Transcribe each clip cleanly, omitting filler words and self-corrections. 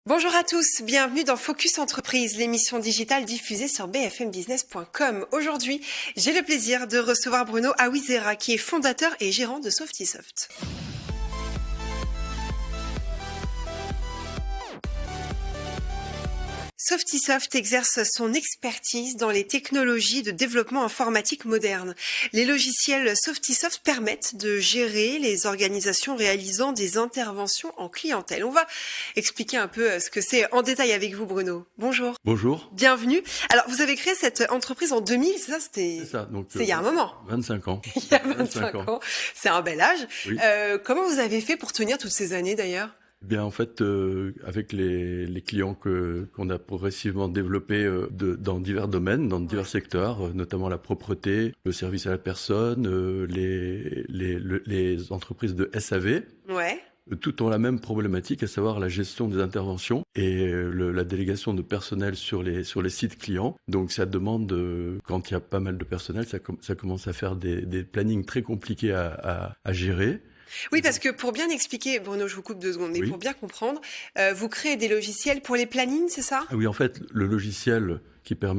Bonjour à tous, bienvenue dans Focus Entreprise, l'émission digitale diffusée sur bfmbusiness.com. Aujourd'hui, j'ai le plaisir de recevoir Bruno Awizera, qui est fondateur et gérant de Softisoft. Softisoft exerce son expertise dans les technologies de développement informatique moderne. Les logiciels Softisoft permettent de gérer les organisations réalisant des interventions en clientèle. On va expliquer un peu ce que c'est en détail avec vous, Bruno. Bonjour. Bonjour. Bienvenue. Alors, vous avez créé cette entreprise en 2000, c'est ça? C'est ça, donc C'est il y a un moment. 25 ans. Il y a 25 ans. C'est un bel âge. Oui. Comment vous avez fait pour tenir toutes ces années d'ailleurs? Bien, en fait, avec les clients qu'on a progressivement développés dans divers domaines, dans divers secteurs, notamment la propreté, le service à la personne, les entreprises de SAV. Ouais. Tout ont la même problématique, à savoir la gestion des interventions et la délégation de personnel sur les sites clients. Donc ça demande, quand il y a pas mal de personnel, ça commence à faire des plannings très compliqués à gérer. Oui, parce que pour bien expliquer, Bruno, je vous coupe 2 secondes, mais Oui. pour bien comprendre, vous créez des logiciels pour les plannings, c'est ça? Ah oui, en fait, le logiciel qui est un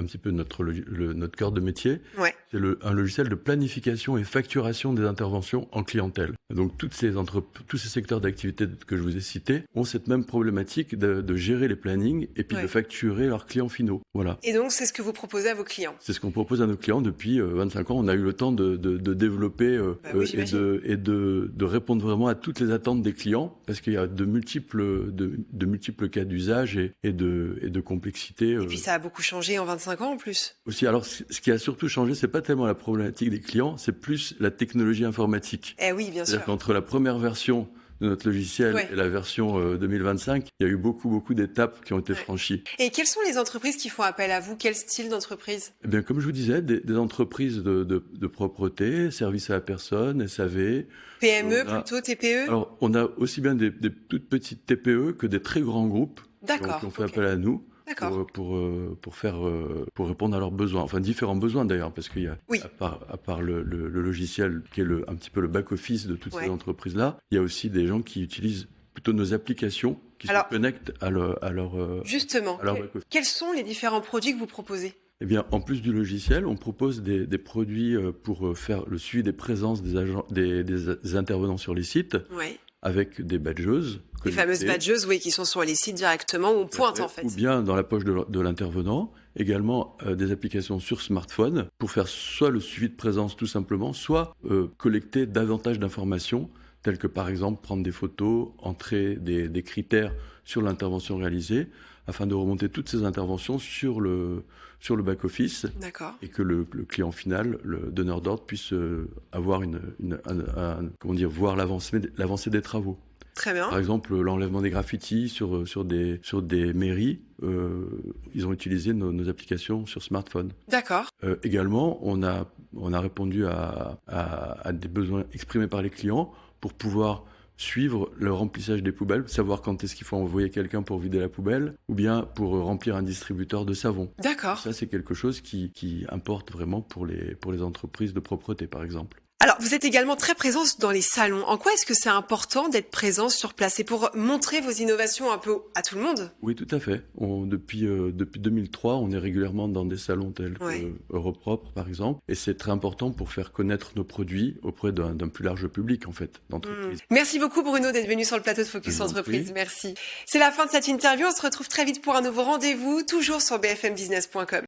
petit peu notre cœur de métier, Ouais. c'est un logiciel de planification et facturation des interventions en clientèle. Donc tous ces secteurs d'activité que je vous ai cités ont cette même problématique de gérer les plannings et puis Ouais. de facturer leurs clients finaux. Voilà. Et donc, c'est ce que vous proposez à vos clients. C'est ce qu'on propose à nos clients depuis 25 ans. On a eu le temps de développer Oui, et j'imagine. de répondre vraiment à toutes les attentes des clients, parce qu'il y a de multiples cas d'usage et de complexité. Et puis, ça a beaucoup changé en 25 ans en plus. Aussi, alors, ce qui a surtout changé, c'est pas tellement la problématique des clients, c'est plus la technologie informatique. Eh oui, bien sûr. C'est-à-dire qu'entre la première version de notre logiciel Ouais. et la version 2025, il y a eu beaucoup d'étapes qui ont été Ouais. franchies. Et quelles sont les entreprises qui font appel à vous? Quel style d'entreprise? Eh bien, comme je vous disais, des entreprises de propreté, services à la personne, SAV. PME On a- plutôt, TPE? Alors, on a aussi bien des toutes petites TPE que des très grands groupes D'accord. qui ont fait ok. appel à nous. D'accord. Pour répondre à leurs besoins, enfin différents besoins d'ailleurs, parce qu'il y a, Oui. à part le logiciel qui est un petit peu le back-office de toutes Ouais. ces entreprises-là, il y a aussi des gens qui utilisent plutôt nos applications, qui Alors, se connectent à leur Justement, alors, back-office. quels sont les différents produits que vous proposez? Eh bien, en plus du logiciel, on propose des produits pour faire le suivi des présences des agents, des intervenants sur les sites, Ouais. avec des badgeuses. Les fameuses connectées. badgeuses, oui, qui sont sur les sites directement où on pointe en fait. Ou bien dans la poche de l'intervenant. Également des applications sur smartphone pour faire soit le suivi de présence tout simplement, soit collecter davantage d'informations, telles que par exemple prendre des photos, entrer des critères sur l'intervention réalisée, afin de remonter toutes ces interventions sur le back-office D'accord. et que le client final, le donneur d'ordre, puisse avoir voir l'avancée des travaux. Très bien. Par exemple, l'enlèvement des graffitis sur des mairies, ils ont utilisé nos applications sur smartphone. D'accord. Également, on a répondu à des besoins exprimés par les clients pour pouvoir suivre le remplissage des poubelles, savoir quand est-ce qu'il faut envoyer quelqu'un pour vider la poubelle, ou bien pour remplir un distributeur de savon. D'accord. Ça, c'est quelque chose qui importe vraiment pour les entreprises de propreté, par exemple. Alors, vous êtes également très présent dans les salons. En quoi est-ce que c'est important d'être présent sur place et pour montrer vos innovations un peu à tout le monde? Oui, tout à fait. Depuis 2003, on est régulièrement dans des salons tels Ouais. que Europropre, par exemple. Et c'est très important pour faire connaître nos produits auprès d'un plus large public, en fait, d'entreprises. Merci beaucoup Bruno d'être venu sur le plateau de Focus Je vous en Entreprise. prie. Merci. C'est la fin de cette interview. On se retrouve très vite pour un nouveau rendez-vous, toujours sur bfmbusiness.com.